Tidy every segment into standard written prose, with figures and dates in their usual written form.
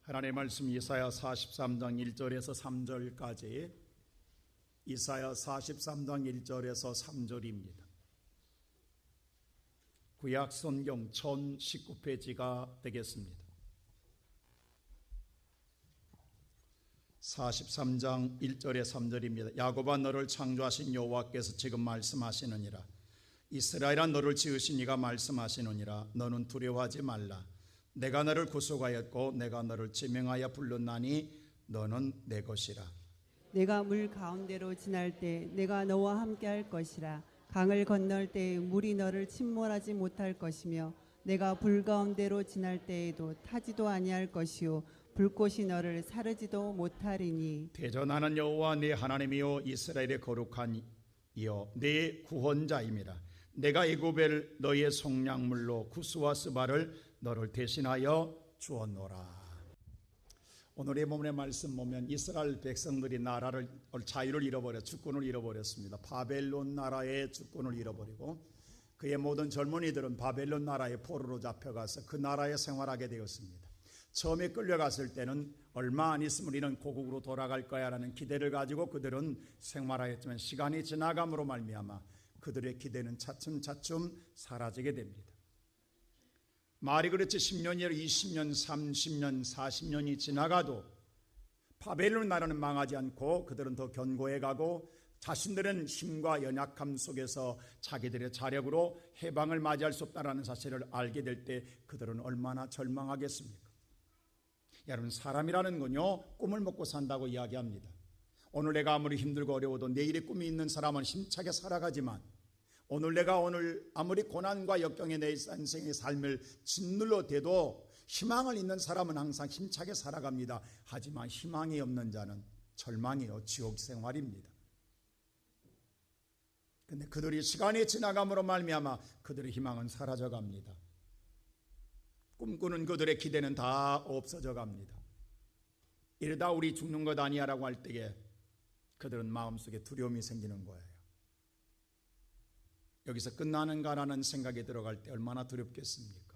하나님의 말씀 이사야 43장 1절에서 3절까지 이사야 43장 1절에서 3절입니다. 구약 성경 1019페이지가 되겠습니다. 43장 1절에 3절입니다. 야곱아 너를 창조하신 여호와께서 지금 말씀하시느니라. 이스라엘아 너를 지으신 이가 말씀하시느니라. 너는 두려워하지 말라. 내가 너를 구속하였고 내가 너를 지명하여 불렀나니 너는 내 것이라. 내가 물 가운데로 지날 때 내가 너와 함께 할 것이라. 강을 건널 때 물이 너를 침몰하지 못할 것이며 내가 불 가운데로 지날 때에도 타지도 아니할 것이요 불꽃이 너를 사르지도 못하리니. 대전하는 여호와 네 하나님이요 이스라엘의 거룩한 이여 네 구원자입니다. 내가 애굽을 너희의 속량물로 구스와 스바를 너를 대신하여 주었노라. 오늘의 본문의 말씀 보면 이스라엘 백성들이 나라를 자유를 잃어버려 주권을 잃어버렸습니다. 바벨론 나라의 주권을 잃어버리고 그의 모든 젊은이들은 바벨론 나라의 포로로 잡혀가서 그 나라에 생활하게 되었습니다. 처음에 끌려갔을 때는 얼마 안 있으면 우리는 고국으로 돌아갈 거야라는 기대를 가지고 그들은 생활하였지만 시간이 지나감으로 말미암아 그들의 기대는 차츰차츰 사라지게 됩니다. 말이 그렇지 10년이 아니라 20년, 30년, 40년이 지나가도 바벨론 나라는 망하지 않고 그들은 더 견고해 가고 자신들은 힘과 연약함 속에서 자기들의 자력으로 해방을 맞이할 수 없다는 사실을 알게 될 때 그들은 얼마나 절망하겠습니까? 여러분, 사람이라는 건요 꿈을 먹고 산다고 이야기합니다. 오늘 내가 아무리 힘들고 어려워도 내일의 꿈이 있는 사람은 힘차게 살아가지만 오늘 아무리 고난과 역경에 내 인생의 삶을 짓눌러 대도 희망을 있는 사람은 항상 힘차게 살아갑니다. 하지만 희망이 없는 자는 절망이요 지옥 생활입니다. 그런데 그들이 시간이 지나감으로 말미암아 그들의 희망은 사라져갑니다. 꿈꾸는 그들의 기대는 다 없어져 갑니다. 이러다 우리 죽는 것 아니야 라고 할 때에 그들은 마음속에 두려움이 생기는 거예요. 여기서 끝나는가라는 생각이 들어갈 때 얼마나 두렵겠습니까?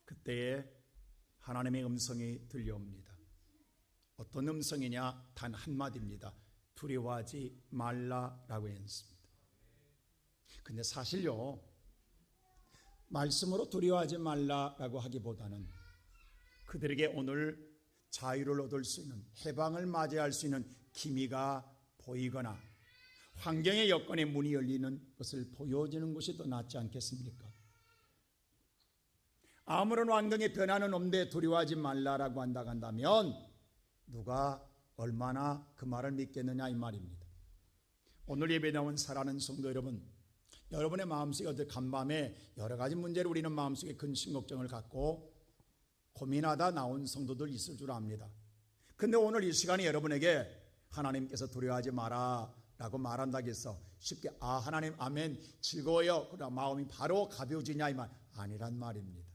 그때에 하나님의 음성이 들려옵니다. 어떤 음성이냐? 단 한마디입니다. 두려워하지 말라라고 했습니다. 근데 사실요 말씀으로 두려워하지 말라라고 하기보다는 그들에게 오늘 자유를 얻을 수 있는 해방을 맞이할 수 있는 기미가 보이거나 환경의 여건의 문이 열리는 것을 보여주는 것이 더 낫지 않겠습니까? 아무런 환경의 변화는 없는데 두려워하지 말라라고 한다면 누가 얼마나 그 말을 믿겠느냐 이 말입니다. 오늘 예배 나온 사랑하는 성도 여러분, 여러분의 마음속에 어제 간밤에 여러 가지 문제를 우리는 마음속에 근심 걱정을 갖고 고민하다 나온 성도들 있을 줄 압니다. 근데 오늘 이 시간에 여러분에게 하나님께서 두려워하지 마라 라고 말한다고 해서 쉽게 하나님 아멘 즐거워요 그러나 마음이 바로 가벼워지냐 이 말 아니란 말입니다.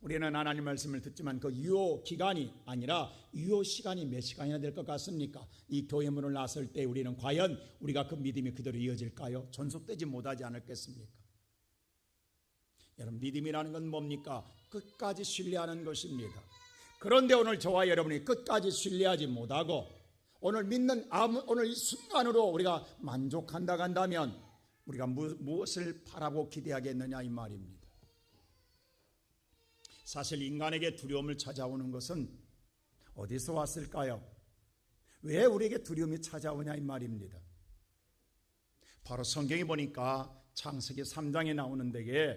우리는 하나님 말씀을 듣지만 그 유효 기간이 아니라 유효 시간이 몇 시간이나 될 것 같습니까? 이 교회 문을 나설 때 우리는 과연 우리가 그 믿음이 그대로 이어질까요? 존속되지 못하지 않을겠습니까? 여러분, 믿음이라는 건 뭡니까? 끝까지 신뢰하는 것입니다. 그런데 오늘 저와 여러분이 끝까지 신뢰하지 못하고 오늘 믿는 오늘 이 순간으로 우리가 만족한다고 한다면 우리가 무엇을 바라고 기대하겠느냐 이 말입니다. 사실 인간에게 두려움을 찾아오는 것은 어디서 왔을까요? 왜 우리에게 두려움이 찾아오냐 이 말입니다. 바로 성경에 보니까 창세기 3장에 나오는 데에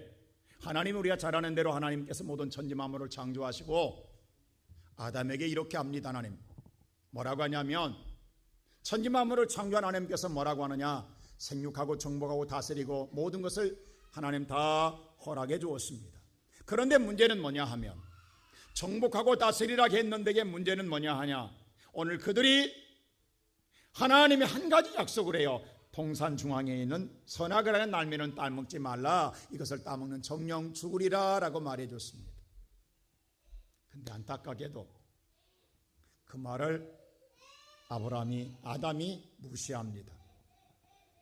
하나님 우리가 잘 아는 대로 하나님께서 모든 천지 만물을 창조하시고 아담에게 이렇게 합니다. 하나님 뭐라고 하냐면 천지 만물을 창조한 하나님께서 뭐라고 하느냐? 생육하고 정복하고 다스리고 모든 것을 하나님 다 허락해 주었습니다. 그런데 문제는 뭐냐 하면 정복하고 다스리라 했는데 문제는 뭐냐 하냐? 오늘 그들이 하나님이 한 가지 약속을 해요. 동산 중앙에 있는 선악을 하는 날매는 따먹지 말라. 이것을 따먹는 정령 죽으리라 라고 말해 줬습니다. 근데 안타깝게도 그 말을 아담이 무시합니다.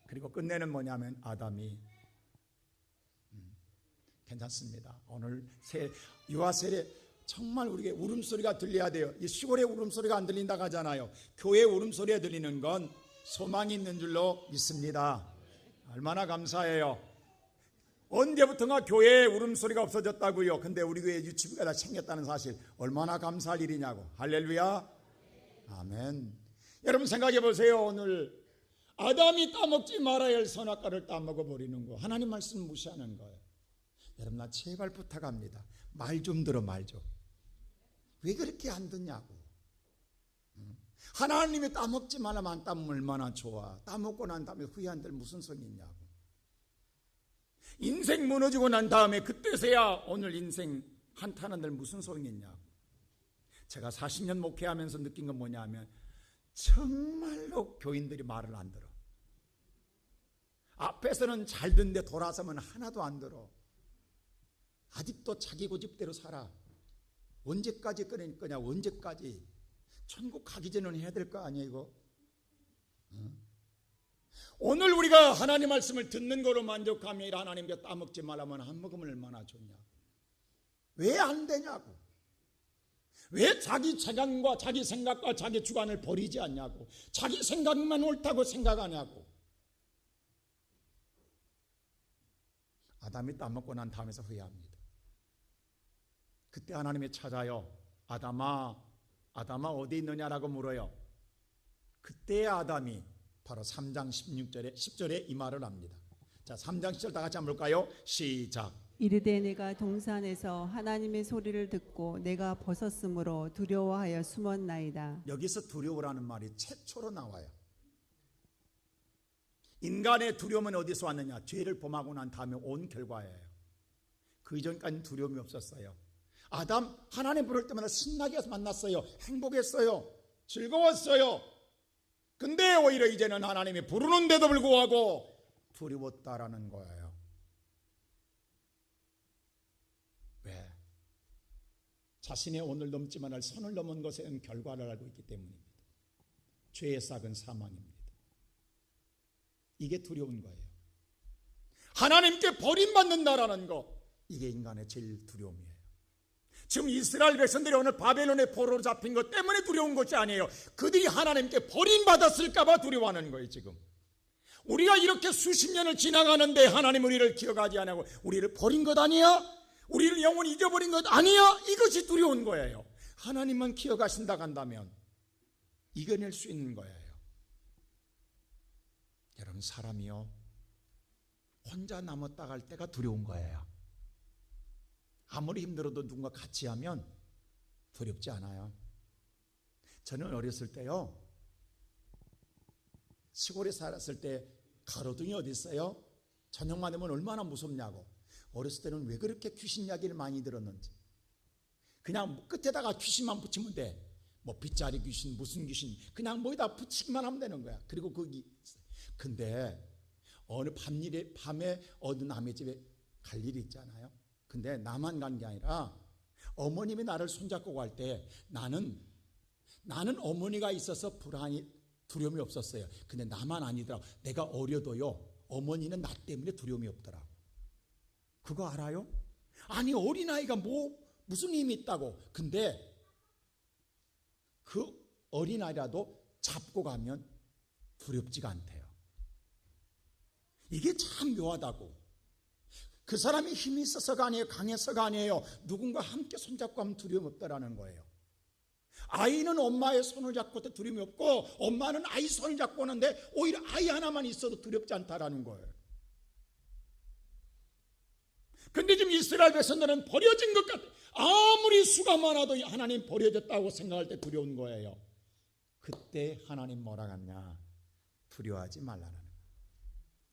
그리고 끝내는 뭐냐면 아담이 괜찮습니다. 오늘 유아 세례 정말 우리에게 울음소리가 들려야 돼요. 이 시골의 울음소리가 안 들린다고 하잖아요. 교회의 울음소리가 들리는 건 소망이 있는 줄로 믿습니다. 얼마나 감사해요. 언제부턴가 교회에 울음소리가 없어졌다고요. 근데 우리 교회 유치부가 다 생겼다는 사실 얼마나 감사할 일이냐고. 할렐루야. 아멘. 여러분 생각해 보세요. 오늘 아담이 따먹지 말아야 할 선악과를 따먹어버리는 거, 하나님 말씀 무시하는 거예요. 여러분 나 제발 부탁합니다. 말 좀 들어. 말 좀. 왜 그렇게 안 듣냐고. 하나님이 따먹지 말라면 안 따먹으면 얼마나 좋아. 따먹고 난 다음에 후회한들 무슨 소리 있냐고. 인생 무너지고 난 다음에 그때서야 오늘 인생 한탄한들 무슨 소용이 있냐고. 제가 40년 목회하면서 느낀 건 뭐냐 하면 정말로 교인들이 말을 안 들어. 앞에서는 잘 듣는데 돌아서면 하나도 안 들어. 아직도 자기 고집대로 살아. 언제까지 끊을 거냐. 언제까지. 천국 가기 전에는 해야 될 거 아니야 이거. 오늘 우리가 하나님 말씀을 듣는 거로 만족하며 하나님께 따먹지 말라면 한 모금은 얼마나 좋냐. 왜 안 되냐고. 왜 자기 체감과 자기 생각과 자기 주관을 버리지 않냐고. 자기 생각만 옳다고 생각하냐고. 아담이 따먹고 난 다음에서 후회합니다. 그때 하나님이 찾아요. 아담아 어디 있느냐라고 물어요. 그때 아담이 바로 3장 10절에 이 말을 합니다. 자, 3장 10절 다 같이 한번 볼까요? 시작. 이르되 내가 동산에서 하나님의 소리를 듣고 내가 벗었으므로 두려워하여 숨었나이다. 여기서 두려워라는 말이 최초로 나와요. 인간의 두려움은 어디서 왔느냐? 죄를 범하고 난 다음에 온 결과예요. 그 이전까지는 두려움이 없었어요. 아담 하나님 부를 때마다 신나게 만났어요. 행복했어요. 즐거웠어요. 근데 오히려 이제는 하나님이 부르는데도 불구하고 두려웠다라는 거예요. 왜? 자신의 오늘 넘지만 할 선을 넘은 것에는 결과를 알고 있기 때문입니다. 죄의 싹은 사망입니다. 이게 두려운 거예요. 하나님께 버림받는다라는 거, 이게 인간의 제일 두려움이에요. 지금 이스라엘 백성들이 오늘 바벨론의 포로로 잡힌 것 때문에 두려운 것이 아니에요. 그들이 하나님께 버림받았을까 봐 두려워하는 거예요. 지금 우리가 이렇게 수십 년을 지나가는데 하나님 우리를 기억하지 않고 우리를 버린 것 아니야? 우리를 영원히 잊어버린 것 아니야? 이것이 두려운 거예요. 하나님만 기억하신다 한다면 이겨낼 수 있는 거예요. 여러분, 사람이요 혼자 남았다 갈 때가 두려운 거예요. 아무리 힘들어도 누군가 같이 하면 두렵지 않아요. 저는 어렸을 때요, 시골에 살았을 때 가로등이 어디 있어요? 저녁만 되면 얼마나 무섭냐고. 어렸을 때는 왜 그렇게 귀신 이야기를 많이 들었는지. 그냥 끝에다가 귀신만 붙이면 돼. 뭐 빗자리 귀신, 무슨 귀신, 그냥 뭐에다 붙이기만 하면 되는 거야. 그리고 거기. 근데 어느 밤에 어느 남의 집에 갈 일이 있잖아요. 근데 나만 간 게 아니라 어머님이 나를 손잡고 갈 때 나는 어머니가 있어서 두려움이 없었어요. 근데 나만 아니더라고. 내가 어려도요, 어머니는 나 때문에 두려움이 없더라고. 그거 알아요? 아니, 어린아이가 무슨 힘이 있다고. 근데 그 어린아이라도 잡고 가면 두렵지가 않대요. 이게 참 묘하다고. 그 사람이 힘이 있어서가 아니에요. 강해서가 아니에요. 누군가 함께 손잡고 하면 두려움 없다라는 거예요. 아이는 엄마의 손을 잡고도 두려움이 없고, 엄마는 아이 손을 잡고 오는데 오히려 아이 하나만 있어도 두렵지 않다라는 거예요. 근데 지금 이스라엘 백성들은 버려진 것 같아. 아무리 수가 많아도 하나님 버려졌다고 생각할 때 두려운 거예요. 그때 하나님 뭐라 하냐? 두려워하지 말라는 거예요.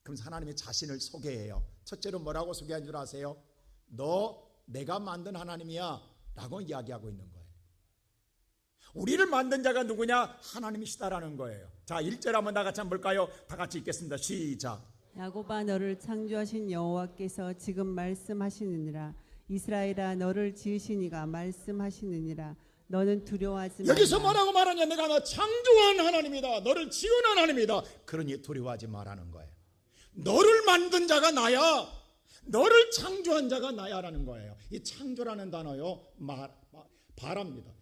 그럼 하나님의 자신을 소개해요. 첫째로 뭐라고 소개한 줄 아세요? 너 내가 만든 하나님이야 라고 이야기하고 있는 거예요. 우리를 만든 자가 누구냐? 하나님이시다라는 거예요. 자, 1절 한번 다 같이 한번 볼까요? 다 같이 읽겠습니다. 시작. 야곱아, 너를 창조하신 여호와께서 지금 말씀하시느니라. 이스라엘아, 너를 지으신 이가 말씀하시느니라. 너는 두려워하지 말라. 여기서 뭐라고 말하냐? 내가 너 창조한 하나님이다. 너를 지은 하나님이다. 그러니 두려워하지 말라는 거예요. 너를 만든 자가 나야. 너를 창조한 자가 나야라는 거예요. 이 창조라는 단어요, 바라입니다.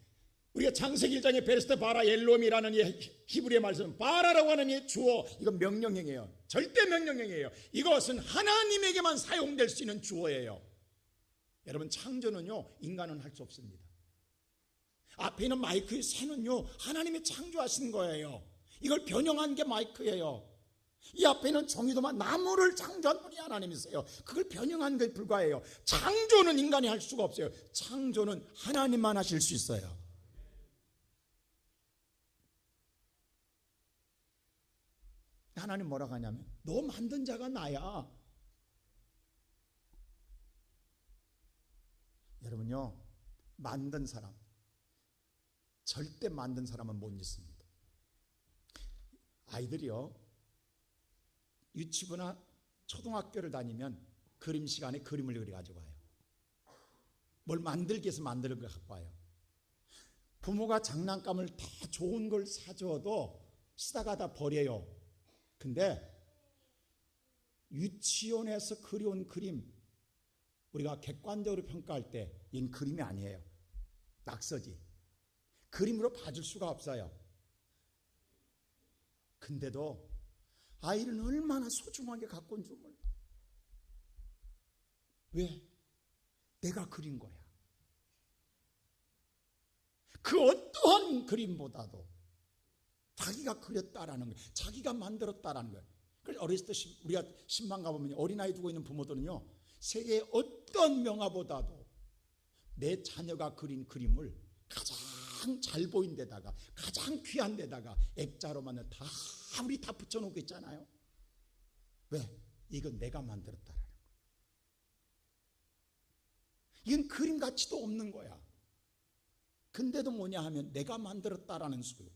우리가 창세기 1장에 베레스테 바라 엘롬이라는 이 히브리의 말씀, 바라라고 하는 이 주어, 이건 명령형이에요. 절대 명령형이에요. 이것은 하나님에게만 사용될 수 있는 주어예요. 여러분, 창조는요, 인간은 할 수 없습니다. 앞에 있는 마이크의 새는요, 하나님이 창조하신 거예요. 이걸 변형한 게 마이크예요. 이 앞에 있는 종이도만 나무를 창조한 분이 하나님이세요. 그걸 변형한 것에 불과해요. 창조는 인간이 할 수가 없어요. 창조는 하나님만 하실 수 있어요. 하나님 뭐라고 하냐면, 너 만든 자가 나야. 여러분요, 만든 사람, 절대 만든 사람은 못 잊습니다. 아이들이요, 유치부나 초등학교를 다니면 그림 시간에 그림을 그려 가지고 와요. 뭘 만들기 위해서 만드는 걸 갖고 와요. 부모가 장난감을 다 좋은 걸 사줘도 쓰다가 다 버려요. 근데 유치원에서 그려온 그림, 우리가 객관적으로 평가할 때 이건 그림이 아니에요. 낙서지. 그림으로 봐줄 수가 없어요. 근데도 아이는 얼마나 소중하게 갖고 온 줄 몰라. 왜? 내가 그린 거야. 그 어떠한 그림보다도 자기가 그렸다라는 거예요. 자기가 만들었다라는 거예요. 그래서 어렸을 때 우리가 신방 가보면 어린아이 두고 있는 부모들은요, 세계의 어떤 명화보다도 내 자녀가 그린 그림을 가장 잘 보인 데다가, 가장 귀한 데다가 액자로만 다 우리 다 붙여놓고 있잖아요. 왜? 이건 내가 만들었다라는 거예요. 이건 그림 가치도 없는 거야. 근데도 뭐냐 하면 내가 만들었다라는 소리.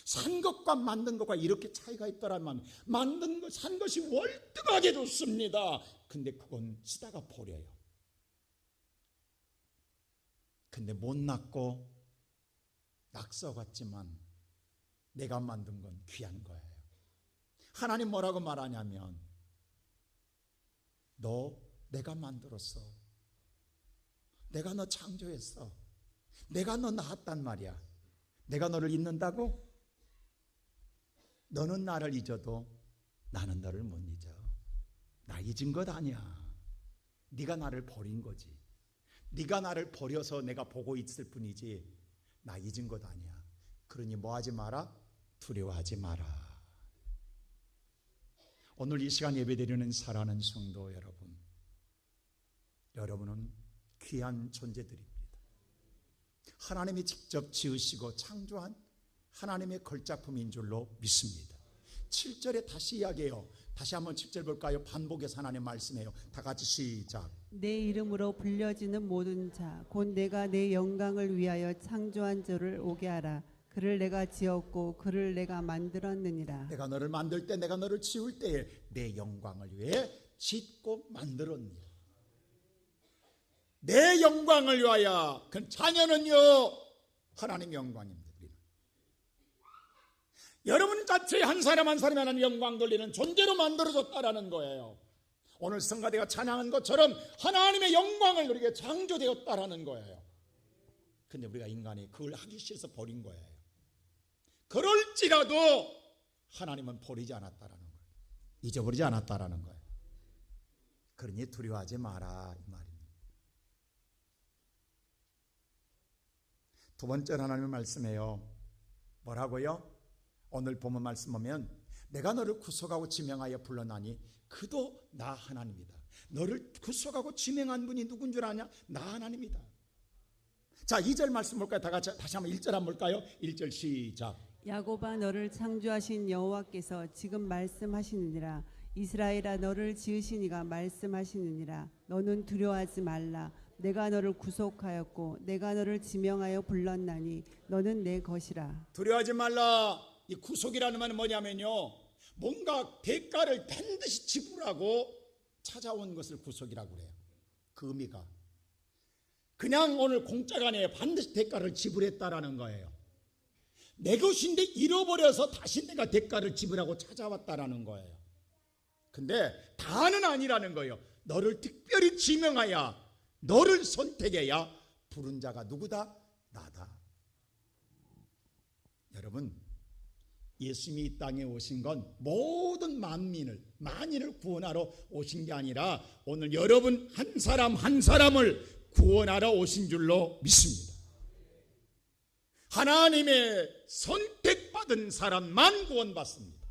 산 것과 만든 것과 이렇게 차이가 있더라면, 만든 것, 산 것이 월등하게 좋습니다. 근데 그건 쓰다가 버려요. 근데 못났고 낙서 같지만 내가 만든 건 귀한 거예요. 하나님 뭐라고 말하냐면, 너 내가 만들었어. 내가 너 창조했어. 내가 너 낳았단 말이야. 내가 너를 잊는다고? 너는 나를 잊어도 나는 너를 못 잊어. 나 잊은 것 아니야. 네가 나를 버린 거지. 네가 나를 버려서 내가 보고 있을 뿐이지 나 잊은 것 아니야. 그러니 뭐 하지 마라? 두려워하지 마라. 오늘 이 시간 예배드리는 사랑하는 성도 여러분, 여러분은 귀한 존재들입니다. 하나님이 직접 지으시고 창조한 하나님의 걸작품인 줄로 믿습니다. 7절에 다시 이야기해요. 다시 한번 7절 볼까요? 반복해서 하나님 말씀해요. 다 같이 시작. 내 이름으로 불려지는 모든 자, 곧 내가 내 영광을 위하여 창조한 저를 오게 하라. 그를 내가 지었고 그를 내가 만들었느니라. 내가 너를 만들 때, 내가 너를 지을 때에 내 영광을 위해 짓고 만들었느니라. 내 영광을 위하여. 그 자녀는요, 하나님의 영광입니다. 여러분 자체의 한 사람 한 사람이 하나님 영광 돌리는 존재로 만들어졌다라는 거예요. 오늘 성가대가 찬양한 것처럼 하나님의 영광을 누리게 창조되었다라는 거예요. 근데 우리가 인간이 그걸 하기 싫어서 버린 거예요. 그럴지라도 하나님은 버리지 않았다라는 거예요. 잊어버리지 않았다라는 거예요. 그러니 두려워하지 마라, 이 말입니다. 두 번째로 하나님의 말씀이에요. 뭐라고요? 오늘 본문 말씀 보면, 내가 너를 구속하고 지명하여 불러나니 그도 나 하나님이다. 너를 구속하고 지명한 분이 누군 줄 아냐? 나 하나님이다. 자, 2절 말씀 볼까요? 다 같이 다시 한번 1절 한번 볼까요? 1절 시작. 야곱아, 너를 창조하신 여호와께서 지금 말씀하시느니라. 이스라엘아, 너를 지으신 이가 말씀하시느니라. 너는 두려워하지 말라. 내가 너를 구속하였고 내가 너를 지명하여 불렀나니 너는 내 것이라. 두려워하지 말라. 이 구속이라는 말은 뭐냐면요, 뭔가 대가를 반드시 지불하고 찾아온 것을 구속이라고 그래요. 그 의미가 그냥 오늘 공짜가 아니에요. 반드시 대가를 지불했다라는 거예요. 내 것인데 잃어버려서 다시 내가 대가를 지불하고 찾아왔다라는 거예요. 근데 다는 아니라는 거예요. 너를 특별히 지명하여 너를 선택해야 부른 자가 누구다? 나다. 여러분, 예수님이 이 땅에 오신 건 모든 만인을 구원하러 오신 게 아니라 오늘 여러분 한 사람 한 사람을 구원하러 오신 줄로 믿습니다. 하나님의 선택받은 사람만 구원받습니다.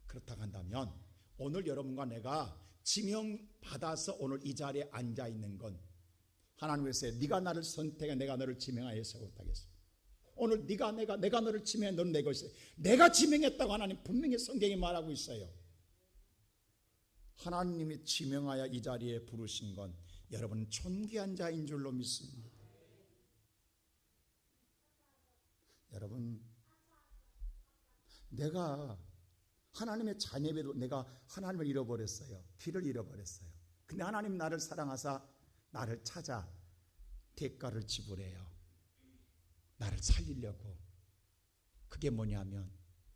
그렇다고 한다면 오늘 여러분과 내가 지명받아서 오늘 이 자리에 앉아 있는 건 하나님께서 네가 나를 선택해 내가 너를 지명하여서 못하겠어. 오늘 내가 너를 지명해 너는 내 것이야. 내가 지명했다고 하나님 분명히 성경에 말하고 있어요. 하나님이 지명하여 이 자리에 부르신 건 여러분 존귀한 자인 줄로 믿습니다. 여러분, 내가 하나님의 자녀에도 내가 하나님을 잃어버렸어요. 길을 잃어버렸어요. 근데 하나님 나를 사랑하사 나를 찾아 대가를 지불해요. 나를 살리려고. 그게 뭐냐면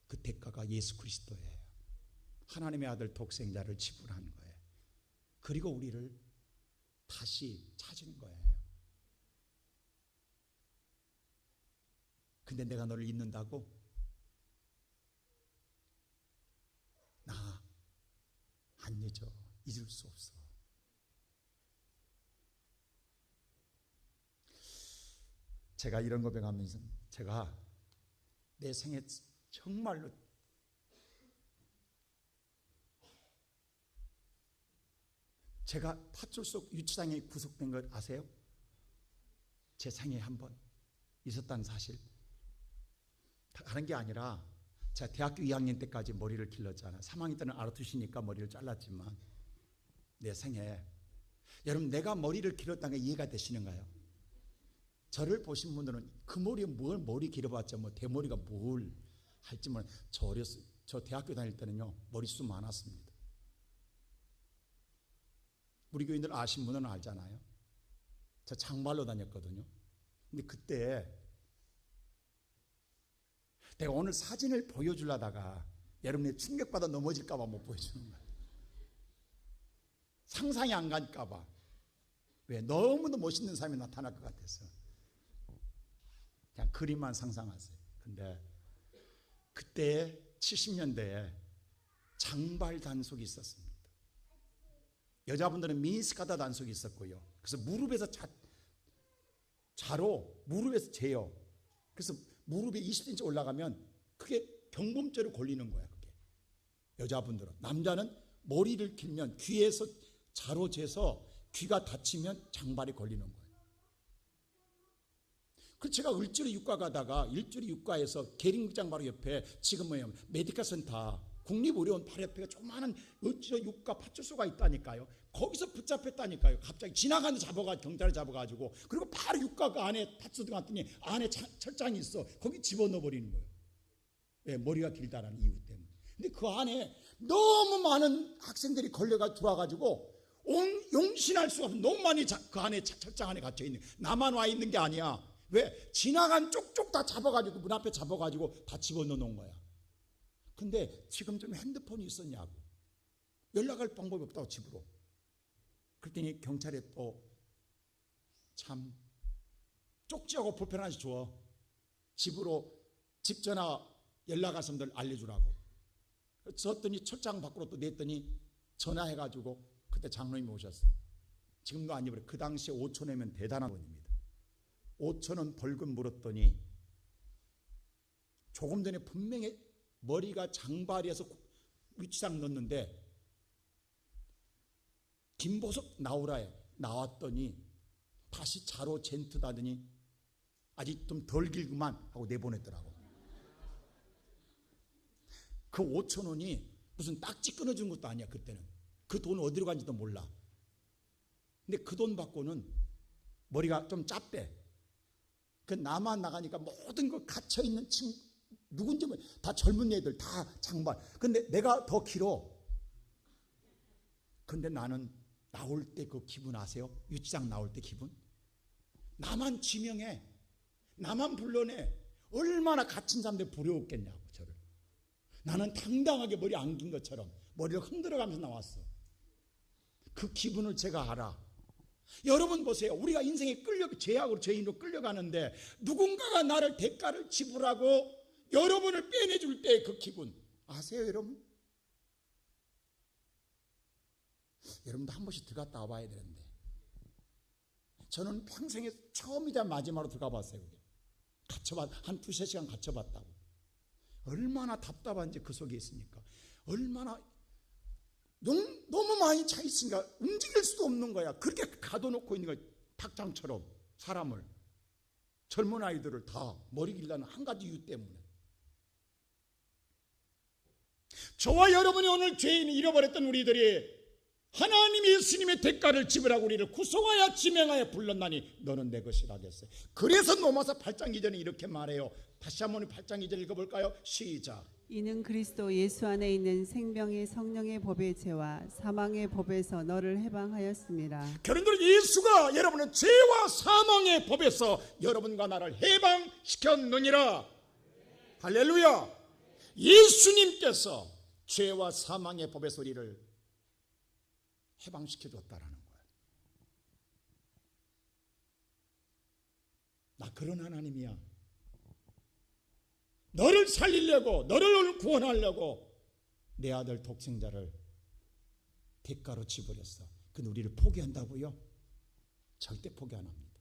그 대가가 예수 그리스도예요. 하나님의 아들 독생자를 지불한 거예요. 그리고 우리를 다시 찾은 거예요. 근데 내가 너를 잊는다고? 나 안 잊어. 잊을 수 없어. 제가 이런 고백하면서 제가 내 생에 정말로 제가 파출소 유치장에 구속된 걸 아세요? 제 생에 한 번 있었다는 사실. 다른 게 아니라 제가 대학교 2학년 때까지 머리를 길렀잖아요. 3학년 때는 알아두시니까 머리를 잘랐지만 내 생에 여러분 내가 머리를 길렀다는 게 이해가 되시는가요? 저를 보신 분들은 그 머리에 뭘 머리 길어봤자 뭐 대머리가 뭘 할지 몰라. 저 대학교 다닐 때는요 머리숱 많았습니다. 우리 교인들 아신 분은 알잖아요. 저 장발로 다녔거든요. 근데 그때 내가 오늘 사진을 보여주려다가 여러분이 충격받아 넘어질까 봐 못 보여주는 거예요. 상상이 안 갈까 봐. 왜? 너무도 멋있는 사람이 나타날 것 같아서 그냥 그림만 상상하세요. 근데 그때 70년대에 장발 단속이 있었습니다. 여자분들은 미니스카다 단속이 있었고요. 그래서 무릎에서 자로 무릎에서 재요. 그래서 무릎에 20cm 올라가면 그게 경범죄로 걸리는 거야. 그게 여자분들은. 남자는 머리를 길면 귀에서 자로 재서 귀가 다치면 장발이 걸리는 거예요. 그 제가 을지로 육과 가다가 을지로 육과에서 계림극장 바로 옆에 지금 뭐냐면 메디카 센터 국립의료원 바로 옆에 조그마한 을지로 육과 파출소가 있다니까요. 거기서 붙잡혔다니까요. 갑자기 지나가는 경찰을 잡아가지고 그리고 바로 육과 그 안에 파출소 갔더니 안에 철장이 있어. 거기 집어넣어 버리는 거예요. 왜? 머리가 길다라는 이유 때문에. 근데 그 안에 너무 많은 학생들이 들어와가지고 용신할 수가 없어. 너무 많이 그 안에 철장 안에 갇혀 있는. 나만 와 있는 게 아니야. 왜? 지나간 쪽쪽 다 잡아가지고 문 앞에 잡아가지고 다 집어넣어 놓은 거야. 근데 지금 좀 핸드폰이 있었냐고. 연락할 방법이 없다고 집으로. 그랬더니 경찰에 또 참 쪽지하고 볼펜하나씩 줘. 집으로 집 전화 연락할 사람들 알려주라고. 줬더니 철장 밖으로 또 냈더니 전화해가지고 그때 장로님이 오셨어요. 지금도 안 잊어버려. 그 당시에 5천 원이면 대단한 돈입니다. 5천 원 벌금 물었더니 조금 전에 분명히 머리가 장발이어서 유치장 넣었는데 김보석 나오라에 나왔더니 다시 자로 젠트다더니 아직 좀 덜 길구만 하고 내보냈더라고. 그 5천 원이 무슨 딱지 끊어준 것도 아니야. 그때는 그 돈 어디로 간지도 몰라. 근데 그 돈 받고는 머리가 좀 짧대. 그 나만 나가니까 모든 거 갇혀있는 누군지 다 젊은 애들 다 장발. 근데 내가 더 길어. 근데 나는 나올 때 그 기분 아세요? 유치장 나올 때 기분? 나만 지명해. 나만 불러내. 얼마나 갇힌 사람들 부러웠겠냐고 저를. 나는 당당하게 머리 안 긴 것처럼 머리를 흔들어가면서 나왔어. 그 기분을 제가 알아. 여러분 보세요. 우리가 인생에 죄악으로 죄인으로 끌려가는데 누군가가 나를 대가를 지불하고 여러분을 빼내줄 때 그 기분 아세요, 여러분? 여러분도 한 번씩 들어갔다 와봐야 되는데 저는 평생에 처음이자 마지막으로 들어가 봤어요. 그게 한 두세 시간 갇혀봤다고. 얼마나 답답한지 그 속에 있으니까. 얼마나 너무 많이 차 있으니까 움직일 수도 없는 거야. 그렇게 가둬놓고 있는 거야. 닭장처럼 사람을, 젊은 아이들을 다 머리 길라는 한 가지 이유 때문에. 저와 여러분이 오늘 죄인이 잃어버렸던 우리들이 하나님이 예수님의 대가를 지불하고 우리를 구속하여 지명하여 불렀나니 너는 내 것이라 하겠어요. 그래서 로마서 8장 2절에 이렇게 말해요. 다시 한번 8장 2절 읽어볼까요? 시작. 이는 그리스도 예수 안에 있는 생명의 성령의 법의 죄와 사망의 법에서 너를 해방하였습니다. 그런데 예수가 여러분의 죄와 사망의 법에서 여러분과 나를 해방시켰느니라. 할렐루야. 예수님께서 죄와 사망의 법에서 우리를 해방시켜줬다라는 거예요. 나 그런 하나님이야. 너를 살리려고, 너를 구원하려고 내 아들 독생자를 대가로 지불했어. 근데 우리를 포기한다고요? 절대 포기 안 합니다.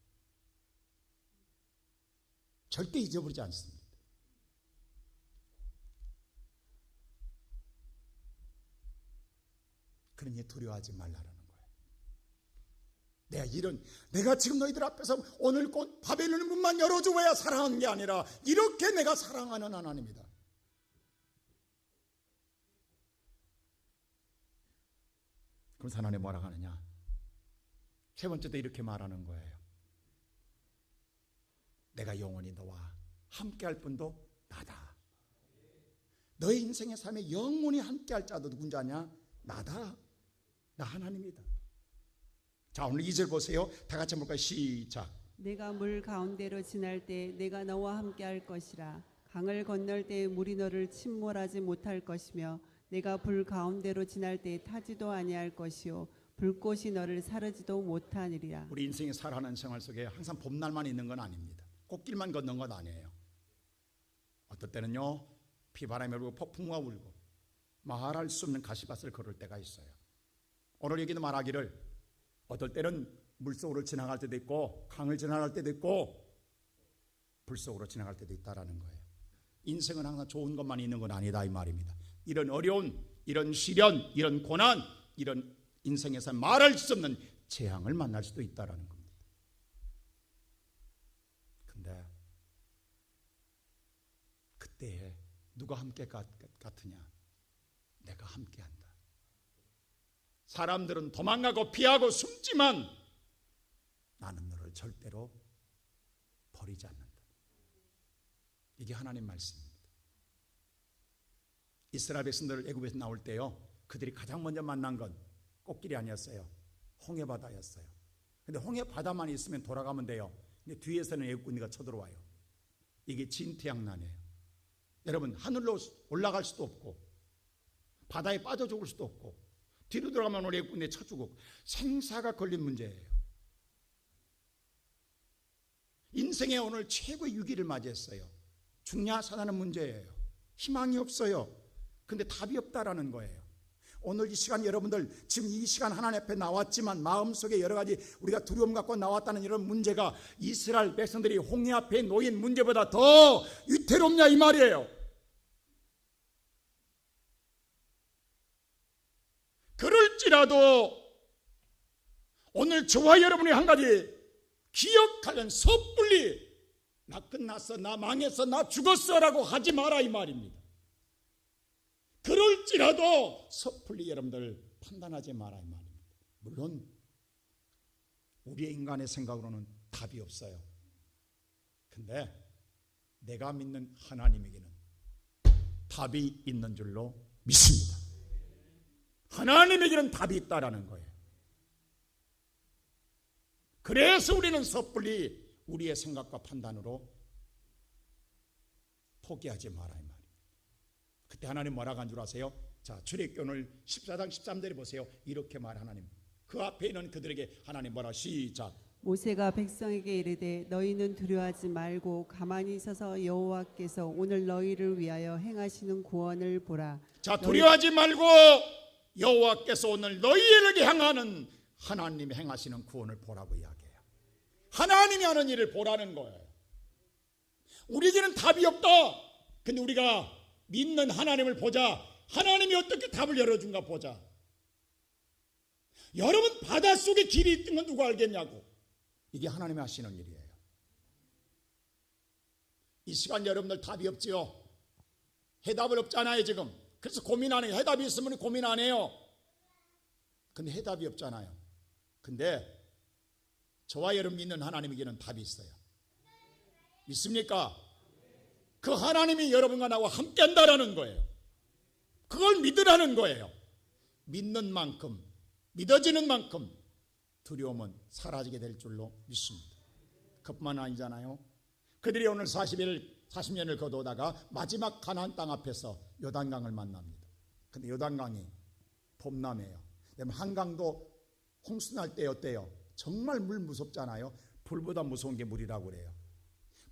절대 잊어버리지 않습니다. 그러니 두려워하지 말라라는 거예요. 내가 지금 너희들 앞에서 오늘 곧 바벨론의 문만 열어줘야 사랑하는 게 아니라 이렇게 내가 사랑하는 하나님이다. 그럼 하나님 뭐라고 하느냐? 세 번째도 이렇게 말하는 거예요. 내가 영원히 너와 함께할 분도 나다. 너의 인생의 삶에 영원히 함께할 자도 누군지 아냐? 나다. 나 하나님이다. 자, 오늘 2절 보세요. 다 같이 볼까요? 시작. 내가 물 가운데로 지날 때 내가 너와 함께할 것이라. 강을 건널 때 물이 너를 침몰하지 못할 것이며 내가 불 가운데로 지날 때 타지도 아니할 것이요 불꽃이 너를 사르지도 못하니라. 우리 인생의 살아가는 생활 속에 항상 봄날만 있는 건 아닙니다. 꽃길만 걷는 건 아니에요. 어떨 때는요 비바람이 불고 폭풍우가 불고 말할 수 없는 가시밭을 걸을 때가 있어요. 오늘 여기도 말하기를 어떨 때는 물속으로 지나갈 때도 있고 강을 지나갈 때도 있고 불속으로 지나갈 때도 있다라는 거예요. 인생은 항상 좋은 것만 있는 건 아니다 이 말입니다. 이런 어려운, 이런 시련, 이런 고난, 이런 인생에서 말할 수 없는 재앙을 만날 수도 있다라는 겁니다. 근데 그때에 누가 함께 같으냐? 내가 함께한다. 사람들은 도망가고 피하고 숨지만 나는 너를 절대로 버리지 않는다. 이게 하나님 말씀입니다. 이스라엘 백성들 애굽에서 나올 때요 그들이 가장 먼저 만난 건 꽃길이 아니었어요. 홍해바다였어요. 근데 홍해바다만 있으면 돌아가면 돼요. 근데 뒤에서는 애국군대가 쳐들어와요. 이게 진퇴양난이에요. 여러분 하늘로 올라갈 수도 없고 바다에 빠져 죽을 수도 없고 뒤로 들어가면 우리 애국군대 쳐 죽고 생사가 걸린 문제예요. 인생의 오늘 최고의 위기를 맞이했어요. 죽냐 사냐는 문제예요. 희망이 없어요. 근데 답이 없다라는 거예요. 오늘 이 시간 여러분들 지금 이 시간 하나님 앞에 나왔지만 마음속에 여러 가지 우리가 두려움 갖고 나왔다는 이런 문제가 이스라엘 백성들이 홍해 앞에 놓인 문제보다 더 위태롭냐 이 말이에요. 그럴지라도 오늘 저와 여러분이 한 가지 기억하는 섣불리 나 끝났어, 나 망했어, 나 죽었어 라고 하지 마라 이 말입니다. 그럴지라도 섣불리 여러분들 판단하지 마라 이 말입니다. 물론 우리의 인간의 생각으로는 답이 없어요. 근데 내가 믿는 하나님에게는 답이 있는 줄로 믿습니다. 하나님에게는 답이 있다라는 거예요. 그래서 우리는 섣불리 우리의 생각과 판단으로 포기하지 마라 이 말이에요. 그때 하나님 뭐라고 한 줄 아세요? 자, 출애굽기 오늘 14장 13절에 보세요. 이렇게 말 하나님 그 앞에 있는 그들에게 하나님 뭐라 시작. 모세가 백성에게 이르되 너희는 두려워하지 말고 가만히 서서 여호와께서 오늘 너희를 위하여 행하시는 구원을 보라. 자, 두려워하지 말고 여호와께서 오늘 너희에게 향하는 하나님이 행하시는 구원을 보라고 이야기해요. 하나님이 하는 일을 보라는 거예요. 우리에게는 답이 없다. 근데 우리가 믿는 하나님을 보자. 하나님이 어떻게 답을 열어준가 보자. 여러분, 바닷속에 길이 있던 건 누가 알겠냐고. 이게 하나님이 하시는 일이에요. 이 시간 여러분들 답이 없지요. 해답은 없잖아요 지금. 그래서 고민 안 해요. 해답이 있으면 고민 안 해요. 근데 해답이 없잖아요. 근데 저와 여러분 믿는 하나님에게는 답이 있어요. 믿습니까? 그 하나님이 여러분과 나와 함께 한다라는 거예요. 그걸 믿으라는 거예요. 믿는 만큼, 믿어지는 만큼 두려움은 사라지게 될 줄로 믿습니다. 그뿐만 아니잖아요. 그들이 오늘 40년을 거두다가 마지막 가나안 땅 앞에서 요단강을 만납니다. 근데 요단강이 봄나매예요. 한강도 홍수날 때 어때요? 정말 물 무섭잖아요. 불보다 무서운 게 물이라고 그래요.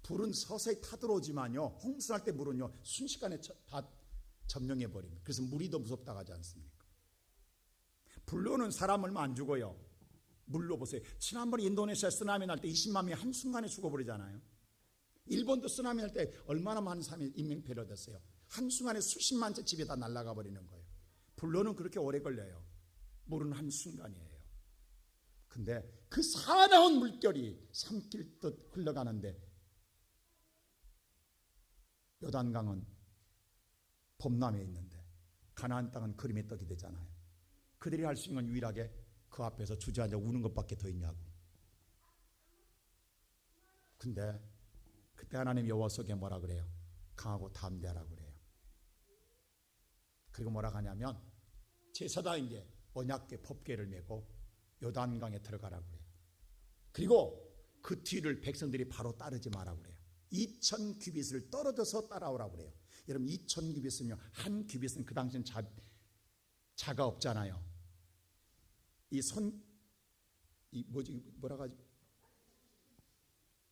불은 서서히 타들어오지만요, 홍수날 때 물은요 순식간에 다 점령해 버립니다. 그래서 물이 더 무섭다고 하지 않습니까? 불로는 사람 얼마 안 죽어요. 물로 보세요. 지난번에 인도네시아 쓰나미 날 때 20만 명이 한순간에 죽어버리잖아요. 일본도 쓰나미 날 때 얼마나 많은 사람이 인명피해를 얻었어요. 한순간에 수십만 채 집이 다 날아가 버리는 거예요. 불로는 그렇게 오래 걸려요. 물은 한순간이에요. 근데 그 사나운 물결이 삼킬 듯 흘러가는데 요단강은 봄나무에 있는데 가나안 땅은 그림의 떡이 되잖아요. 그들이 할 수 있는 건 유일하게 그 앞에서 주저앉아 우는 것밖에 더 있냐고. 근데 그때 하나님 여호와께 뭐라 그래요? 강하고 담대하라고 그래요. 그리고 뭐라 하냐면 제사장에게 언약궤 법궤를 메고 요단강에 들어가라고 그래요. 그리고 그 뒤를 백성들이 바로 따르지 마라고 그래요. 2000규빗을 떨어져서 따라오라고 그래요. 여러분 2000규빗은요, 한 규빗은 그 당시엔 자가 없잖아요. 뭐라고 하지?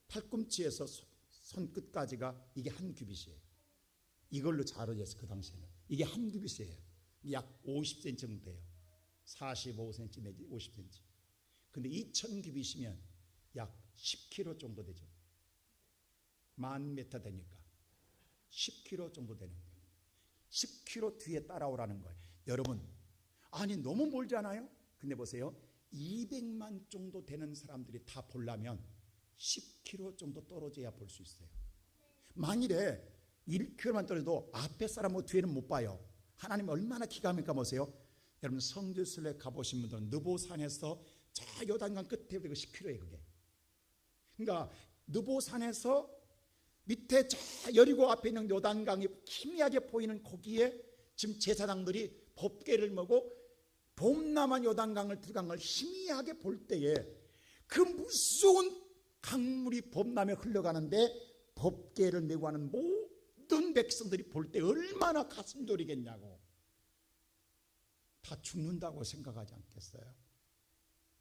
팔꿈치에서 손끝까지가 이게 한 규빗이에요. 이걸로 자르졌어요. 그 당시에는 이게 한 규빗이에요. 약 50cm 정도 돼요. 45cm 내지 50cm. 근데 2000규빗이면 약 10km 정도 되죠. 10,000m 되니까 10km 정도 되는 거예요. 10km 뒤에 따라오라는 거예요. 여러분, 아니 너무 멀잖아요. 근데 보세요, 200만 정도 되는 사람들이 다 보려면 10km 정도 떨어져야 볼 수 있어요. 만일에 1km만 떨어져도 앞에 사람하고 뒤에는 못 봐요. 하나님 얼마나 기가 막히까 보세요. 여러분 성지순례 가보신 분들은 느보산에서 저 요단강 끝에 10km예요 그게. 그러니까 느보산에서 밑에 저 여리고 앞에 있는 요단강이 희미하게 보이는 거기에 지금 제사장들이 법궤를 메고 봄나만 요단강을 두 강을 희미하게 볼 때에 그 무서운 강물이 봄남에 흘러가는데 법궤를 메고 하는 모든 백성들이 볼 때 얼마나 가슴 졸이겠냐고. 다 죽는다고 생각하지 않겠어요?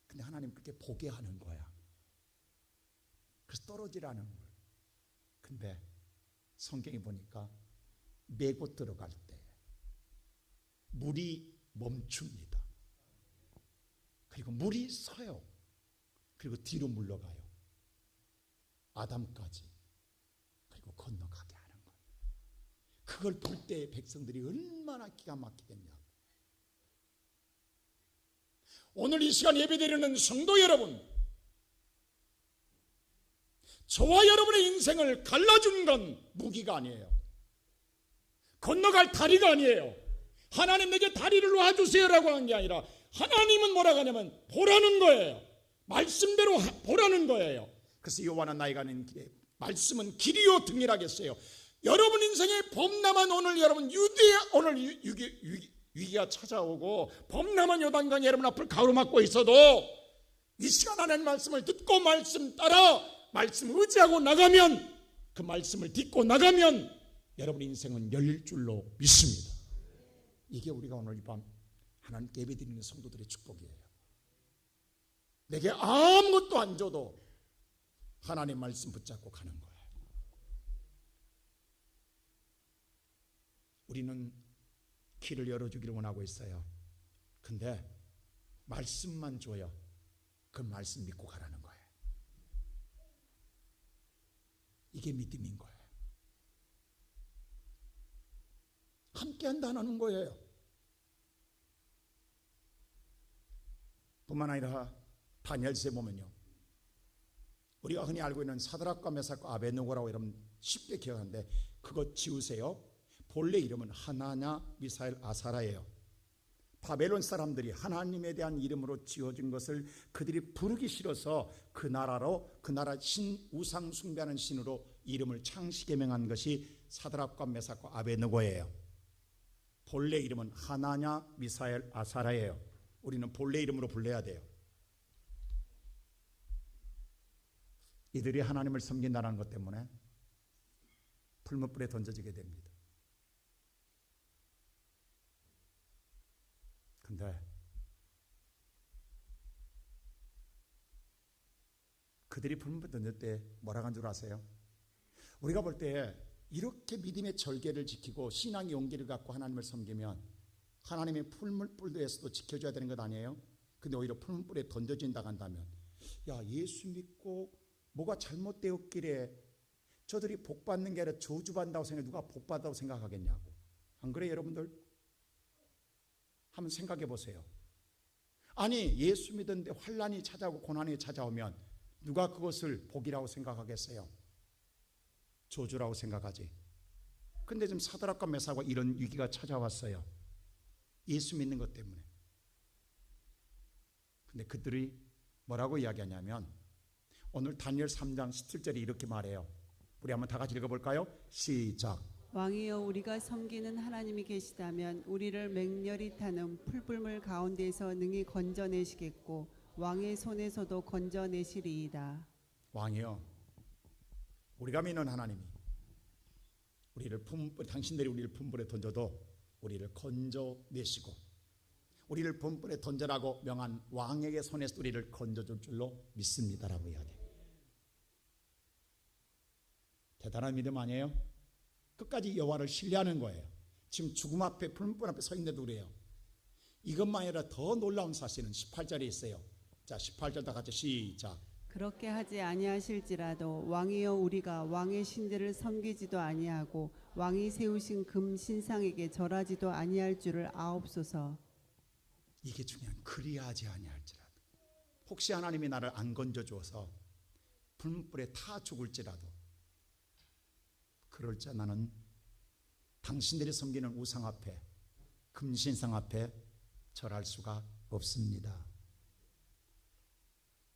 근데 하나님 그렇게 보게 하는 거야. 그래서 떨어지라는 거예요. 근데 성경에 보니까 메고 들어갈 때 물이 멈춥니다. 그리고 물이 서요. 그리고 뒤로 물러가요. 아담까지. 그리고 건너가게 하는 거예요. 그걸 볼 때 백성들이 얼마나 기가 막히겠냐고. 오늘 이 시간 예배드리는 성도 여러분, 저와 여러분의 인생을 갈라준 건 무기가 아니에요. 건너갈 다리가 아니에요. 하나님 내게 다리를 놔주세요라고 하는 게 아니라 하나님은 뭐라고 하냐면 보라는 거예요. 말씀대로 보라는 거예요. 그래서 여호와는 나에게 가는 길에 말씀은 길이요 등이라겠어요. 여러분 인생의 봄남한 오늘 여러분 오늘 위기가 찾아오고 봄남한 요단강이 여러분 앞을 가로막고 있어도 이 시간 하나님 말씀을 듣고 말씀 따라 말씀 의지하고 나가면, 그 말씀을 딛고 나가면 여러분 인생은 열릴 줄로 믿습니다. 이게 우리가 오늘 이 밤 하나님께 예배드리는 성도들의 축복이에요. 내게 아무것도 안 줘도 하나님 말씀 붙잡고 가는 거예요. 우리는 길을 열어주기를 원하고 있어요. 근데 말씀만 줘요. 그 말씀 믿고 가라는 거예요. 이게 믿음인 거예요. 함께 한다는 거예요. 뿐만 아니라 다니엘서에 보면요, 우리가 흔히 알고 있는 사드락과 메삭과 아벳느고라고 여러분 쉽게 기억하는데 그거 지우세요. 본래 이름은 하나냐 미사엘 아사라예요. 바벨론 사람들이 하나님에 대한 이름으로 지어진 것을 그들이 부르기 싫어서 그 나라 신 우상 숭배하는 신으로 이름을 창시개명한 것이 사드락과 메삭과 아벳느고예요. 본래 이름은 하나냐 미사엘 아사라예요. 우리는 본래 이름으로 불러야 돼요. 이들이 하나님을 섬긴다는 것 때문에 풀무불에 던져지게 됩니다. 근데 그들이 풀무불에 던질 때 뭐라고 한 줄 아세요? 우리가 볼 때 이렇게 믿음의 절개를 지키고 신앙의 용기를 갖고 하나님을 섬기면 하나님의 풀무불에서도 지켜줘야 되는 것 아니에요? 근데 오히려 풀무불에 던져진다고 한다면, 야, 예수 믿고 뭐가 잘못되었기래 저들이 복받는 게 아니라 저주받는다고 생각해 누가 복받다고 생각하겠냐고. 안 그래요, 여러분들? 한번 생각해 보세요. 아니, 예수 믿었는데 환난이 찾아오고 고난이 찾아오면 누가 그것을 복이라고 생각하겠어요? 저주라고 생각하지. 근데 지금 사드락과 메삭과 이런 위기가 찾아왔어요. 예수 믿는 것 때문에. 근데 그들이 뭐라고 이야기하냐면 오늘 다니엘 3장 17절에 이렇게 말해요. 우리 한번 다 같이 읽어볼까요? 시작. 왕이여, 우리가 섬기는 하나님이 계시다면 우리를 맹렬히 타는 풀불물 가운데서 능히 건져내시겠고 왕의 손에서도 건져내시리이다. 왕이여, 우리가 믿는 하나님이 당신들이 우리를 품불에 던져도 우리를 건져내시고 우리를 품불에 던져라고 명한 왕에게 손에서 우리를 건져줄 줄로 믿습니다라고 이야기해요. 대단한 믿음 아니에요? 끝까지 여호와를 신뢰하는 거예요. 지금 죽음 앞에 풀무불 앞에 서 있는데도 그래요. 이것만 아니라 더 놀라운 사실은 18절에 있어요. 자, 18절 다 같이 시작. 그렇게 하지 아니하실지라도 왕이여, 우리가 왕의 신들을 섬기지도 아니하고 왕이 세우신 금 신상에게 절하지도 아니할 줄을 아옵소서. 이게 중요한, 그리하지 아니할지라도. 혹시 하나님이 나를 안 건져주어서 풀무불에 타 죽을지라도 그럴 자 나는 당신들이 섬기는 우상 앞에, 금신상 앞에 절할 수가 없습니다.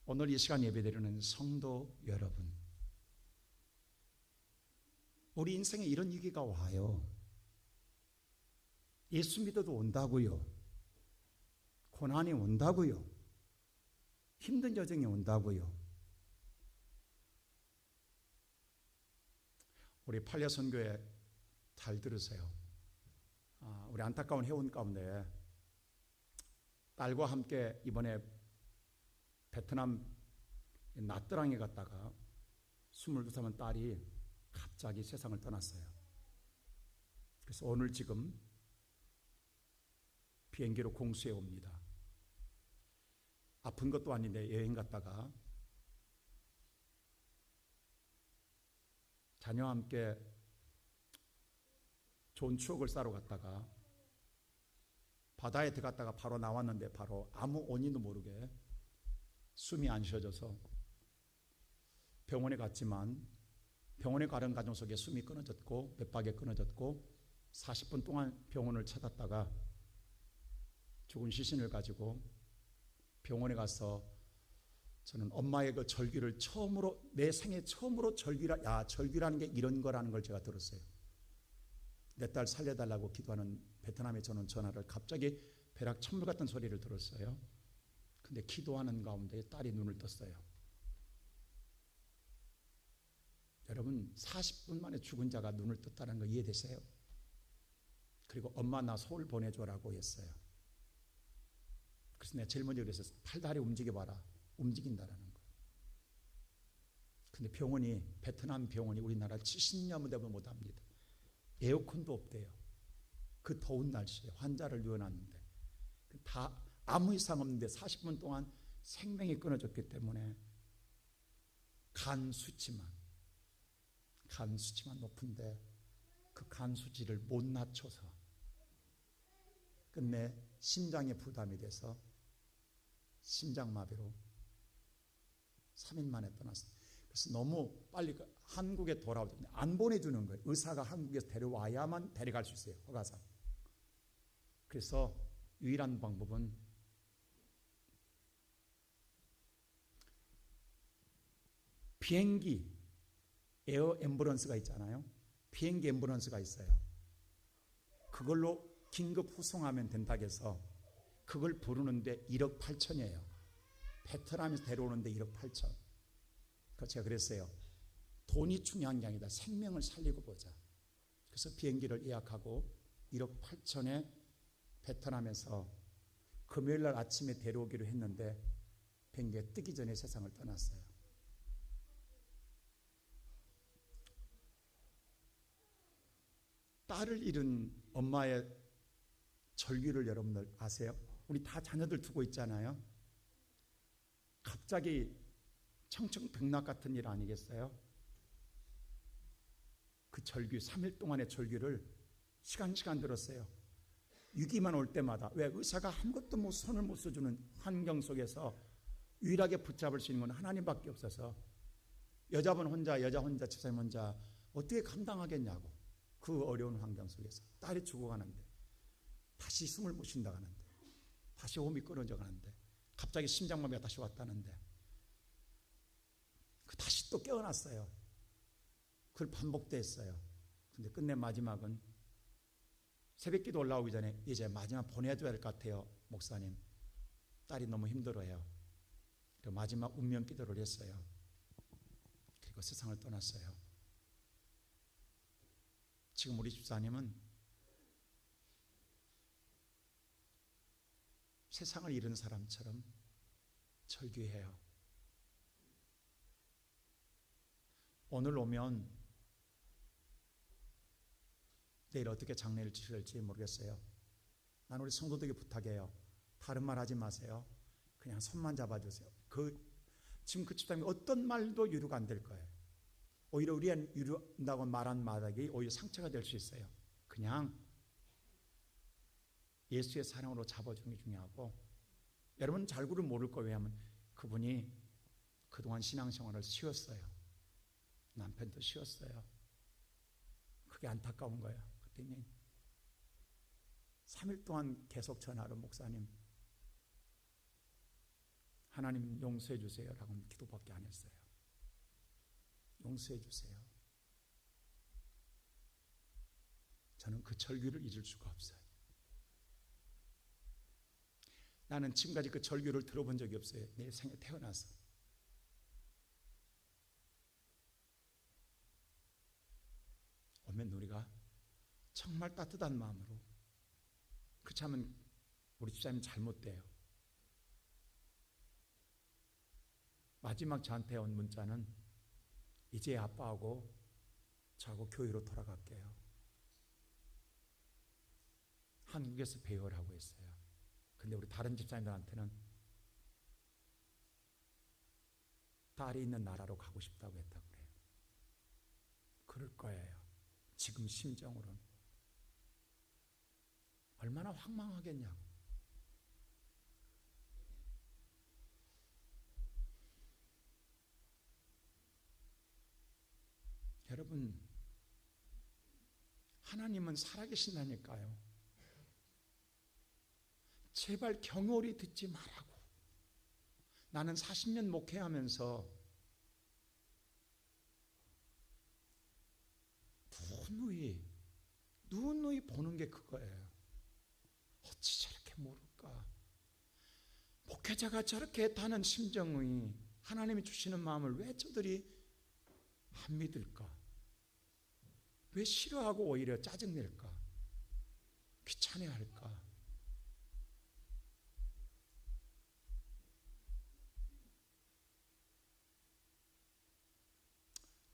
오늘 이 시간 예배드리는 성도 여러분, 우리 인생에 이런 위기가 와요. 예수 믿어도 온다고요. 고난이 온다고요. 힘든 여정이 온다고요. 우리 팔려선교회 잘 들으세요. 우리 안타까운 해운 가운데 딸과 함께 이번에 베트남 나트랑에 갔다가 22살 딸이 갑자기 세상을 떠났어요. 그래서 오늘 지금 비행기로 공수해 옵니다. 아픈 것도 아닌데 여행 갔다가 자녀와 함께 좋은 추억을 쌓으러 갔다가 바다에 들어갔다가 바로 나왔는데 바로 아무 원인도 모르게 숨이 안 쉬어져서 병원에 갔지만 병원에 가는 과정 속에 숨이 끊어졌고 맥박이 끊어졌고 40분 동안 병원을 찾았다가 죽은 시신을 가지고 병원에 가서 저는 엄마의 그 절규를 처음으로, 내 생애 처음으로 절규라는 게 이런 거라는 걸 제가 들었어요. 내 딸 살려달라고 기도하는 베트남에 저는 전화를 갑자기 벼락 천물 같은 소리를 들었어요. 근데 기도하는 가운데 딸이 눈을 떴어요. 여러분, 40분 만에 죽은 자가 눈을 떴다는 거 이해되세요? 그리고 엄마 나 서울 보내줘라고 했어요. 그래서 내가 제일 먼저 그래서 팔다리 움직여봐라. 움직인다라는 거예요. 근데 병원이, 베트남 병원이 우리나라 70년 되면 못합니다. 에어컨도 없대요. 그 더운 날씨에 환자를 누워놨는데 다 아무 이상 없는데 40분 동안 생명이 끊어졌기 때문에 간 수치만 높은데 그 간 수치를 못 낮춰서 끝내 심장에 부담이 돼서 심장마비로 3일 만에 떠났어요. 그래서 너무 빨리 한국에 돌아오더니 안 보내주는 거예요. 의사가 한국에서 데려와야만 데려갈 수 있어요. 허가상. 그래서 유일한 방법은 비행기 에어 앰뷸런스가 있잖아요. 비행기 앰뷸런스가 있어요. 그걸로 긴급 후송하면 된다고 해서 그걸 부르는데 1억 8천이에요. 베트남에서 데려오는데 1억 8천. 그래서 제가 그랬어요. 돈이 중요한 게 아니다. 생명을 살리고 보자. 그래서 비행기를 예약하고 1억 8천에 베트남에서 금요일 날 아침에 데려오기로 했는데 비행기가 뜨기 전에 세상을 떠났어요. 딸을 잃은 엄마의 절규를 여러분들 아세요? 우리 다 자녀들 두고 있잖아요. 갑자기 청청백락 같은 일 아니겠어요? 그 절규, 3일 동안의 절규를 시간 들었어요. 위기만 올 때마다. 왜? 의사가 아무것도 못 손을 못 써주는 환경 속에서 유일하게 붙잡을 수 있는 건 하나님밖에 없어서 여자분 혼자, 여자 혼자, 집사님 혼자 어떻게 감당하겠냐고. 그 어려운 환경 속에서 딸이 죽어가는데 다시 숨을 못 쉰다 가는데 다시 호흡이 끊어져 가는데 갑자기 심장마비가 다시 왔다는데 그 다시 또 깨어났어요. 그걸 반복됐어요. 근데 끝내 마지막은 새벽기도 올라오기 전에 이제 마지막 보내줘야 될 것 같아요. 목사님, 딸이 너무 힘들어요. 그리고 마지막 운명 기도를 했어요. 그리고 세상을 떠났어요. 지금 우리 집사님은 세상을 잃은 사람처럼 절규해요. 오늘 오면 내일 어떻게 장례를 치를지 모르겠어요. 난 우리 성도들에게 부탁해요. 다른 말 하지 마세요. 그냥 손만 잡아주세요. 지금 그 집사님이 어떤 말도 유료가 안 될 거예요. 오히려 우리가 유료한다고 말한 말이 오히려 상처가 될 수 있어요. 그냥 예수의 사랑으로 잡아주는 게 중요하고, 여러분 잘구를 모를 거예요. 왜냐하면 그분이 그동안 신앙생활을 쉬었어요. 남편도 쉬었어요. 그게 안타까운 거예요. 그랬더니 3일 동안 계속 전화로 목사님 하나님 용서해 주세요 라고 기도밖에 안 했어요. 용서해 주세요. 저는 그 절규를 잊을 수가 없어요. 나는 지금까지 그 절규를 들어본 적이 없어요. 내 생에 태어나서. 오면 우리가 정말 따뜻한 마음으로, 그렇지 않으면 우리 집사님 잘못돼요. 마지막 저한테 온 문자는 이제 아빠하고 저하고 교회로 돌아갈게요. 한국에서 배우라고 했어요. 근데 우리 다른 집사님들한테는 딸이 있는 나라로 가고 싶다고 했다고 그래요. 그럴 거예요. 지금 심정으로는 얼마나 황망하겠냐고. 여러분, 하나님은 살아계신다니까요. 제발 경홀히 듣지 말라고. 나는 40년 목회하면서 누누이 보는 게 그거예요. 어찌 저렇게 모를까? 목회자가 저렇게 했다는 심정이 하나님이 주시는 마음을 왜 저들이 안 믿을까? 왜 싫어하고 오히려 짜증낼까? 귀찮아할까?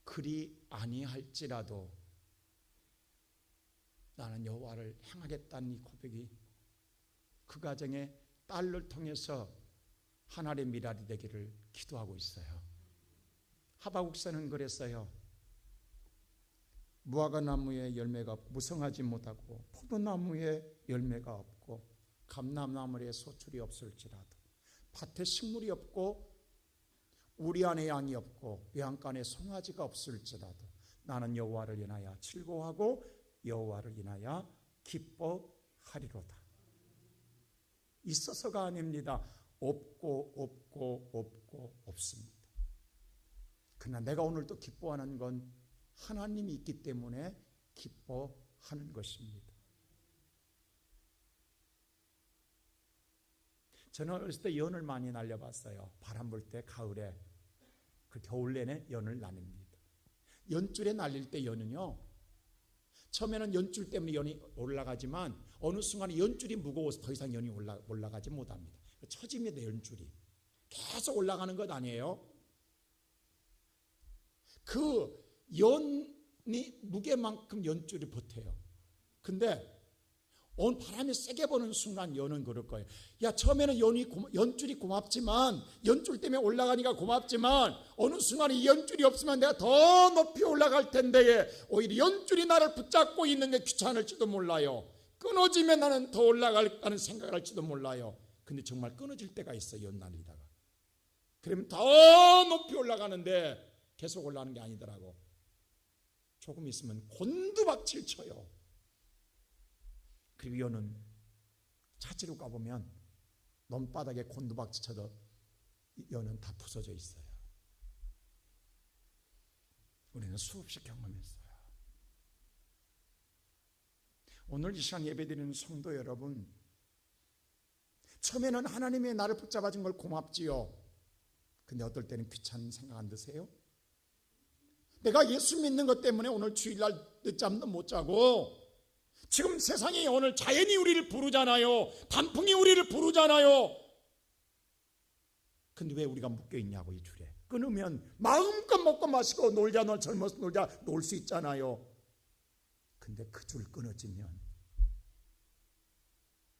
그리 아니할지라도 나는 여호와를 향하겠다는 이 고백이 그 가정에 딸을 통해서 하나님의 미랄이 되기를 기도하고 있어요. 하박국서는 그랬어요. 무화과나무에 열매가 무성하지 못하고 포도나무에 열매가 없고 감람나무에 소출이 없을지라도 밭에 식물이 없고 우리 안에 양이 없고 외양간에 송아지가 없을지라도 나는 여호와를 인하여 즐거워하고 여호와를 인하여 기뻐하리로다. 있어서가 아닙니다. 없습니다. 그러나 내가 오늘 또 기뻐하는 건 하나님이 있기 때문에 기뻐하는 것입니다. 저는 어렸을 때 연을 많이 날려봤어요. 바람 불 때 가을에, 그 겨울 내내 연을 날립니다. 연줄에 날릴 때 연은요, 처음에는 연줄 때문에 연이 올라가지만 어느 순간에 연줄이 무거워서 더 이상 연이 올라가지 못합니다. 처짐니다. 연줄이 계속 올라가는 것 아니에요. 그 연이 무게만큼 연줄이 버텨요. 근데 오늘 바람이 세게 부는 순간 연은 그럴 거예요. 야, 처음에는 연줄이 고맙지만, 연줄 때문에 올라가니까 고맙지만 어느 순간에 이 연줄이 없으면 내가 더 높이 올라갈 텐데 오히려 연줄이 나를 붙잡고 있는 게 귀찮을지도 몰라요. 끊어지면 나는 더 올라갈까는 생각을 할지도 몰라요. 근데 정말 끊어질 때가 있어요. 연 날리다가. 그러면 더 높이 올라가는데 계속 올라가는 게 아니더라고. 조금 있으면 곤두박질 쳐요. 그리고 연은 찾으러 가보면 논바닥에 곤두박질 쳐도 연은 다 부서져 있어요. 우리는 수없이 경험했어요. 오늘 이 시간 예배드리는 성도 여러분, 처음에는 하나님이 나를 붙잡아준 걸 고맙지요. 근데 어떨 때는 귀찮은 생각 안 드세요? 내가 예수 믿는 것 때문에 오늘 주일날 늦잠도 못 자고, 지금 세상이 오늘 자연이 우리를 부르잖아요. 단풍이 우리를 부르잖아요. 근데 왜 우리가 묶여있냐고, 이 줄에. 끊으면 마음껏 먹고 마시고 놀자, 젊어서 놀자, 놀 수 있잖아요. 근데 그 줄 끊어지면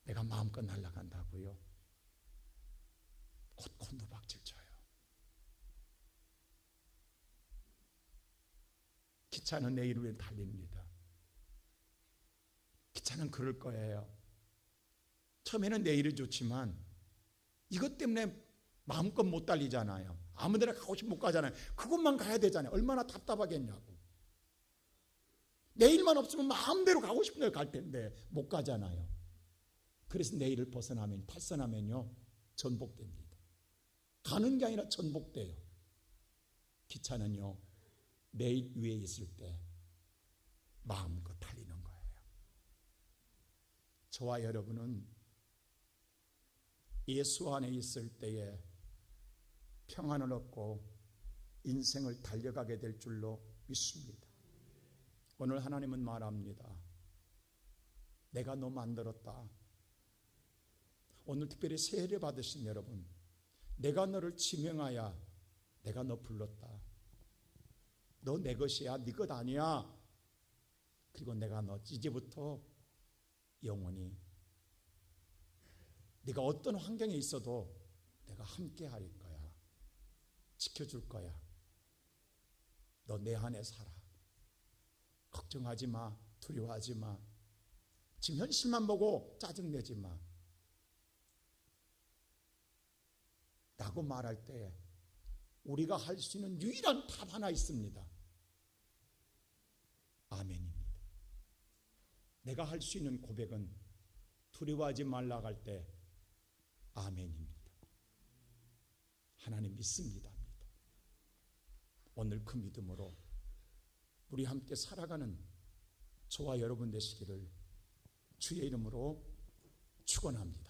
내가 마음껏 날아간다고요. 곧 곤두박질 쳐요. 기차는 내일 위에 달립니다. 기차는 그럴 거예요. 처음에는 내일이 좋지만 이것 때문에 마음껏 못 달리잖아요. 아무 데나 가고 싶으면 못 가잖아요. 그것만 가야 되잖아요. 얼마나 답답하겠냐고. 내일만 없으면 마음대로 가고 싶은 데 갈 텐데 못 가잖아요. 그래서 내일을 탈선하면요 전복됩니다. 가는 게 아니라 전복돼요. 기차는요 내일 위에 있을 때 마음껏 달리는 거예요. 저와 여러분은 예수 안에 있을 때에 평안을 얻고 인생을 달려가게 될 줄로 믿습니다. 오늘 하나님은 말합니다. 내가 너 만들었다. 오늘 특별히 세례 받으신 여러분, 내가 너를 지명하여 내가 너 불렀다. 너 내 것이야, 네 것 아니야. 그리고 내가 너 이제부터 영원히 네가 어떤 환경에 있어도 내가 함께 할 거야. 지켜줄 거야. 너 내 안에 살아. 걱정하지 마. 두려워하지 마. 지금 현실만 보고 짜증내지 마. 라고 말할 때 우리가 할 수 있는 유일한 답 하나 있습니다. 아멘입니다. 내가 할 수 있는 고백은 두려워하지 말라고 할 때 아멘입니다. 하나님 믿습니다. 오늘 그 믿음으로 우리 함께 살아가는 저와 여러분 되시기를 주의 이름으로 축원합니다.